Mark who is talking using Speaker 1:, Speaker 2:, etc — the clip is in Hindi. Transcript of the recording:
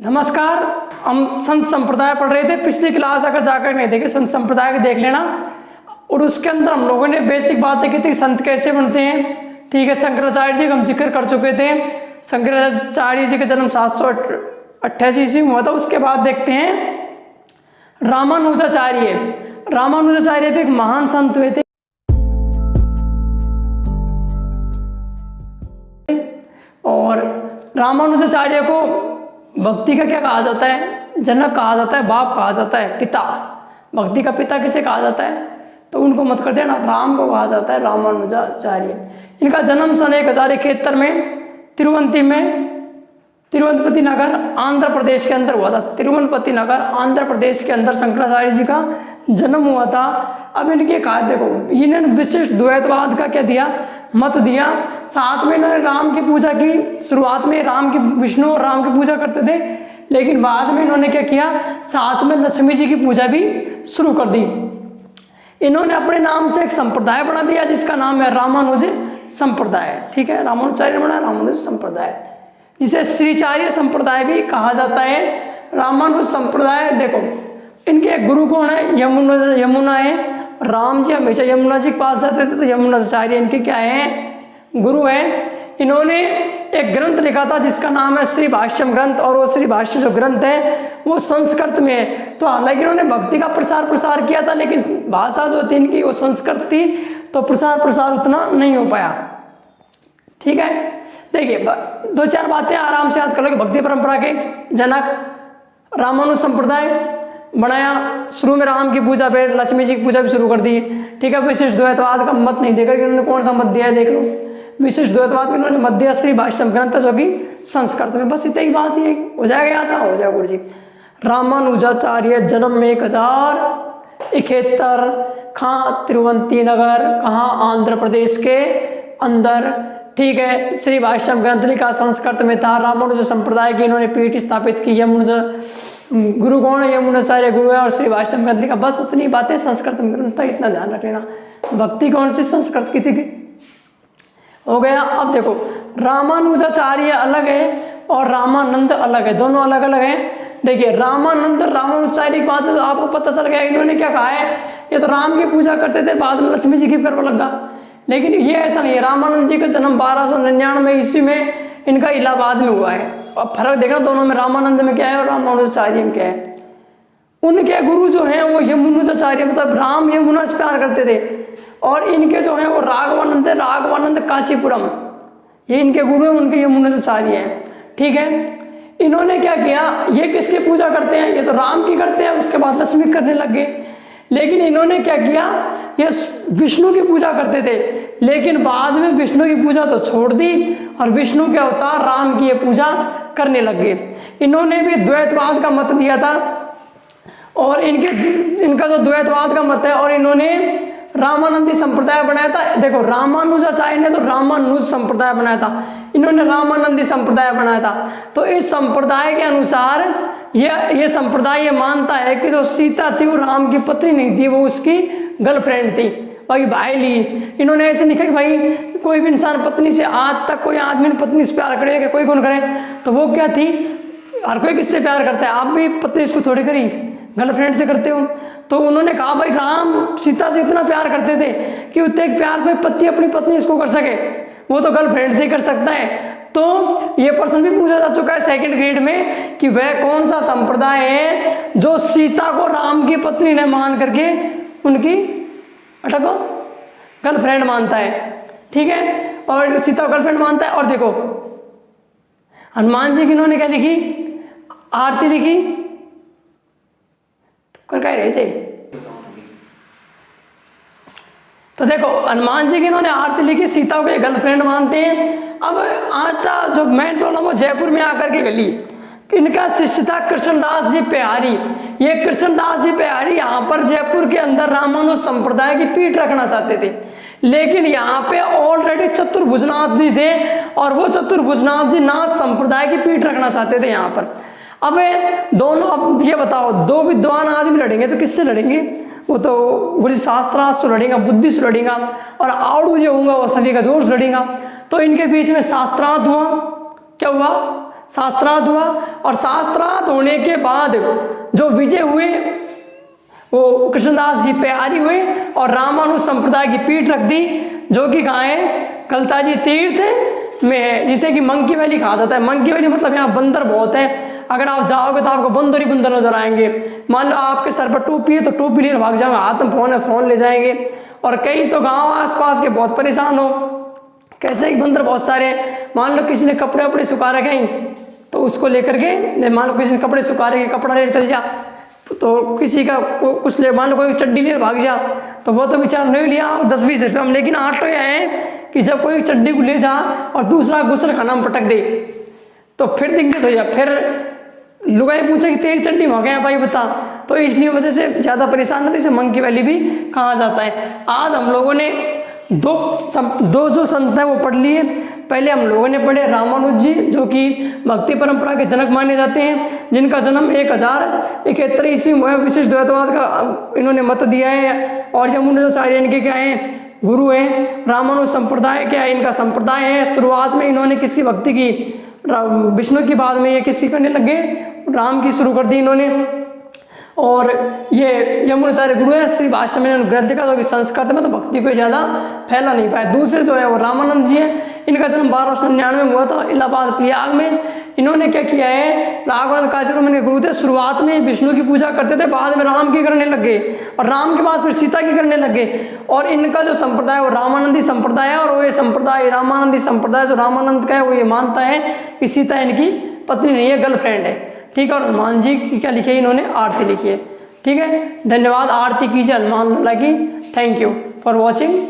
Speaker 1: नमस्कार। हम संत संप्रदाय पढ़ रहे थे। पिछली क्लास अगर जाकर नहीं देखे संत संप्रदाय को देख लेना। और उसके अंदर हम लोगों ने बेसिक बातें की थी, संत कैसे बनते हैं। ठीक है, शंकराचार्य जी का हम जिक्र कर चुके थे। शंकराचार्य जी का जन्म 788 ईस्वी में हुआ था। उसके बाद देखते हैं रामानुजाचार्य। रामानुजाचार्य भी एक महान संत हुए थे। और रामानुजाचार्य को भक्ति का क्या कहा जाता है? जनक कहा जाता है, बाप कहा जाता है, पिता। भक्ति का पिता किसे कहा जाता है? तो उनको मत कर देना, राम को कहा जाता है रामानुजाचार्य। इनका जन्म सन 1071 में तिरुवनंतपति नगर आंध्र प्रदेश के अंदर हुआ था। तिरुवनंतपति नगर आंध्र प्रदेश के अंदर शंकराचार्य जी का जन्म हुआ था। अब इनके कहा देखो, इन्होंने विशिष्ट द्वैतवाद का क्या दिया? मत दिया। साथ में इन्होंने राम की पूजा की। शुरुआत में राम की, विष्णु और राम की पूजा करते थे, लेकिन बाद में इन्होंने क्या किया? साथ में लक्ष्मी जी की पूजा भी शुरू कर दी। इन्होंने अपने नाम से एक संप्रदाय बना दिया जिसका नाम है रामानुज संप्रदाय। ठीक है, रामानुजाचार्य बना रामानुज संप्रदाय, जिसे श्रीचार्य संप्रदाय भी कहा जाता है। रामानुज संप्रदाय देखो, इनके गुरु कौन है? यमुना है। राम जी हमेशा यमुना जी के पास जाते थे, तो यमुनाचार्य इनके क्या है? गुरु है। इन्होंने एक ग्रंथ लिखा था जिसका नाम है श्री भाष्यम ग्रंथ। और वो श्री भाष्य जो ग्रंथ है वो संस्कृत में है। तो हालांकि इन्होंने भक्ति का प्रसार किया था, लेकिन भाषा जो थी इनकी वो संस्कृत थी, तो प्रसार उतना नहीं हो पाया। ठीक है, देखिए दो चार बातें आराम से याद कर लो। भक्ति परंपरा के जनक रामानुज संप्रदाय बनाया। शुरू में राम की पूजा पे लक्ष्मी जी की पूजा भी शुरू कर दी। ठीक है, विशिष्ट द्वैतवाद का मत नहीं देकर इन्होंने कौन सा मत दिया है देख लो। विशिष्ट द्वैतवाद में इन्होंने मत दिया श्री भाष्यम ग्रंथ जो कि संस्कृत में। बस इतनी ही बात है, हो जाएगा याद? हो जाएगा गुरु जी। रामानुजाचार्य जन्म में 1071 कहाँ? तिरुवंती नगर, कहाँ? आंध्र प्रदेश के अंदर। ठीक है, श्री भाष्यम ग्रंथ लिखा संस्कृत में था। रामानुज संप्रदाय की इन्होंने पीठ स्थापित की। गुरु कौन है? यमुनाचार्य गुरु है। और श्री भाष्यम ग्रंथ लिखा। बस उतनी बातें संस्कृत में ग्रंथ था, इतना ध्यान रख लेना। भक्ति कौन सी? संस्कृत की थी। हो गया। अब देखो, रामानुजाचार्य अलग है और रामानंद अलग है, दोनों अलग अलग हैं। देखिए, रामानुजाचार्य की बात है तो आपको पता चल गया इन्होंने क्या कहा है। ये तो राम की पूजा करते थे, बाद में लक्ष्मी जी की करने लगा। लेकिन ये ऐसा नहीं है। रामानंद जी का जन्म 1299 ईस्वी में इनका इलाहाबाद में हुआ है। अब फर्क देखना दोनों में, रामानंद में क्या है और रामानुजाचार्य में क्या है। उनके गुरु जो हैं वो यमुनाचार्य, मतलब राम यमुना से प्यार करते थे। और इनके जो हैं वो राघवानंद है, राघवानंद कांचीपुरम, ये इनके गुरु हैं। उनके यमुनाचार्य हैं। ठीक है, इन्होंने क्या किया? ये किसकी पूजा करते हैं? ये तो राम की करते हैं, उसके बाद लक्ष्मी करने लग गए। लेकिन इन्होंने क्या किया? ये विष्णु की पूजा करते थे, लेकिन बाद में विष्णु की पूजा तो छोड़ दी और विष्णु के अवतार राम की ये पूजा करने लग गए। इन्होंने भी द्वैतवाद का मत दिया था। और इनका जो द्वैतवाद का मत है, और इन्होंने रामानंदी संप्रदाय बनाया था। देखो, रामानुजाचार्य ने तो रामानुज संप्रदाय बनाया था, इन्होंने रामानंदी संप्रदाय बनाया था। तो इस संप्रदाय के अनुसार ये संप्रदाय ये मानता है कि जो सीता थी वो राम की पत्नी नहीं थी, वो उसकी गर्लफ्रेंड थी, भाई भाई ली। इन्होंने ऐसे लिखा कि भाई कोई भी इंसान पत्नी से, आज तक कोई आदमी पत्नी से प्यार करेगा, कोई कौन करे? तो वो क्या थी? हर कोई किससे प्यार करता है? आप भी पत्नी इसको थोड़ी करी, गर्लफ्रेंड से करते हो। तो उन्होंने कहा भाई राम सीता से इतना प्यार करते थे कि उतने प्यार में पति अपनी पत्नी इसको कर सके, वो तो गर्लफ्रेंड से ही कर सकता है। तो ये प्रश्न भी पूछा जा चुका है सेकंड ग्रेड में कि वह कौन सा संप्रदाय है जो सीता को राम की पत्नी ने मान करके उनकी अटको गर्लफ्रेंड मानता है। ठीक है, और सीता गर्लफ्रेंड मानता है। और देखो, हनुमान जी की इन्होंने क्या लिखी? आरती लिखी। कर क्या रहे थे? तो देखो, हनुमान जी की इन्होंने आरती लिखी, सीता को गर्लफ्रेंड मानते हैं। अब आटा जो मेन प्रॉब्लम वो जयपुर में आकर के गली। इनका शिष्य था कृष्णदास जी पेहारी। ये कृष्णदास जी पेहारी यहाँ पर जयपुर के अंदर रामानुज संप्रदाय की पीठ रखना चाहते थे, लेकिन यहाँ पे ऑलरेडी चतुर्भुजनाथ जी थे और वो चतुर्भुजनाथ जी नाथ संप्रदाय की पीठ रखना चाहते थे यहाँ पर। अब दोनों, अब ये बताओ, दो विद्वान आदमी लड़ेंगे तो किससे लड़ेंगे? वो तो गुरु शास्त्रार्थ से लड़ेगा, बुद्धि से लड़ेगा, और आड़ू जो होगा वो सभी का जोर से लड़ेगा। तो इनके बीच में शास्त्रार्थ हुआ। क्या हुआ? शास्त्रार्थ हुआ, और शास्त्रार्थ होने के बाद जो विजय हुए वो कृष्णदास जी प्यारी हुए और रामानुज संप्रदाय की पीठ रख दी, जो कि कहाँ है, गलताजी तीर्थ में है, जिसे कि मंकी वैली कहा जाता है। मंकी वैली मतलब यहाँ बंदर बहुत है, अगर आप जाओगे तो आपको बंदर ही बंदर नजर आएंगे। मान लो आपके सर पर टोपी है तो टोपी लेकर भाग जाओगे, हाथ में फोन है फोन ले जाएंगे। और कई तो गांव आसपास के बहुत परेशान हो, कैसे कि बंदर बहुत सारे, मान लो किसी ने कपड़े वपड़े सुखा रखे हैं तो उसको लेकर के, मान लो किसी ने कपड़े सुखा रखे, कपड़ा लेकर चल जा, तो किसी का कुछ ले, मान लो कोई चड्डी लेकर भाग जा, तो वो तो बेचारा नहीं लिया 10-20 रुपये हम। लेकिन आठ तो यह है कि जब कोई चड्डी को ले जा और दूसरा गुस्ल खाना में पटक दे तो फिर दिक्कत हो जाए, फिर लुगाई पूछे कि तेरी चड्डी में हो गया भाई बता, तो इसलिए वजह से ज़्यादा परेशान होते, इसे मंकी वैली भी कहा जाता है। आज हम लोगों ने दो जो संत हैं वो पढ़ लिए। पहले हम लोगों ने पढ़े रामानुज जी, जो कि भक्ति परंपरा के जनक माने जाते हैं, जिनका जन्म 1071 ईस्वी में विशिष्ट द्वैतवाद का इन्होंने मत दिया है। और यमुनाचार्य इनके क्या हैं, गुरु हैं। रामानुज संप्रदाय क्या है, इनका संप्रदाय है। शुरुआत में इन्होंने किसकी भक्ति की, विष्णु की, बाद में ये किसकी करने लगे, राम की शुरू कर दी इन्होंने। और ये यमुनाचार्य गुरु है। श्री भाष्य में इन्होंने ग्रंथ लिखा, तो संस्कृत में तो भक्ति को ज़्यादा फैला नहीं पाया। दूसरे जो है वो रामानंद जी हैं, इनका जन्म 1299 में हुआ था इलाहाबाद प्रयाग में। इन्होंने क्या किया है, राघवानंद काशीराम के गुरु थे। शुरुआत में विष्णु की पूजा करते थे, बाद में राम की करने लगे, और राम के बाद फिर सीता की करने लगे। और इनका जो संप्रदाय वो रामानंदी संप्रदाय है। और वो ये संप्रदाय रामानंदी संप्रदाय जो रामानंद का है वो ये मानता है कि सीता इनकी पत्नी नहीं है, गर्लफ्रेंड है। ठीक है। और हनुमान जी की क्या लिखी है, इन्होंने आरती लिखी है। ठीक है, धन्यवाद। आरती कीजिए हनुमान लल्ला की। Thank you for watching.